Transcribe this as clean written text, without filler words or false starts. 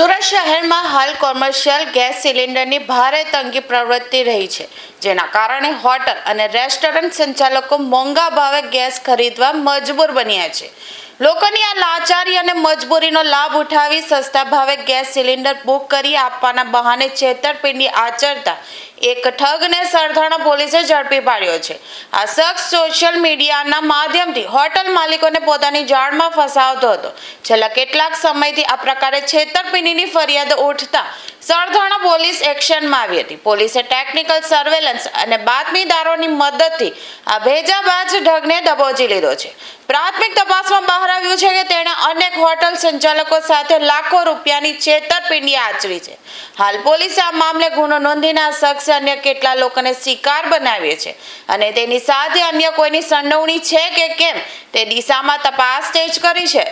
સુરત શહેરમાં હાલ commercial gas સિલિન્ડરની ભારે તંગી પ્રવર્તી રહી છે, જેના કારણે હોટલ અને રેસ્ટોરન્ટ સંચાલકો મોંઘા ભાવે ગેસ ખરીદવા મજબૂર બન્યા છે. લોકોની આ લાચારી અને મજબૂરીનો લાભ ઉઠાવી સસ્તા ભાવે ગેસ સિલિન્ડર બુક કરી આપવાના બહાને છેતરપિંડી આચરતા એક ઠગને સરથાણા પોલીસે ઝડપી પાડ્યો છે. આ શખ્સ સોશિયલ મીડિયાના માધ્યમથી હોટલ માલિકોને પોતાની જાળમાં ફસાવતો હતો. છેલ્લા કેટલાક સમયથી આ પ્રકારે છેતરપિંડીની ફરિયાદ ઉઠતા સરથાણા પોલીસ એક્શનમાં આવી હતી. પોલીસે ટેકનિકલ સર્વેલન્સ અને બાતમીદારોની મદદથી આ ભેજાબાજ ઠગને દબોચી લીધો છે. પ્રાથમિક તપાસમાં બહાર આવ્યું છે કે તેણે અનેક હોટલ સંચાલકો સાથે લાખો રૂપિયાની છેતરપિંડી આચરી છે. હાલ પોલીસે આ મામલે ગુનો નોંધીને આ શખ્સે અન્ય કેટલા લોકોને શિકાર બનાવ્યો છે અને તેની સાથે અન્ય કોઈની સંડોવણી છે કે કેમ તે દિશામાં તપાસ તેજ કરી છે.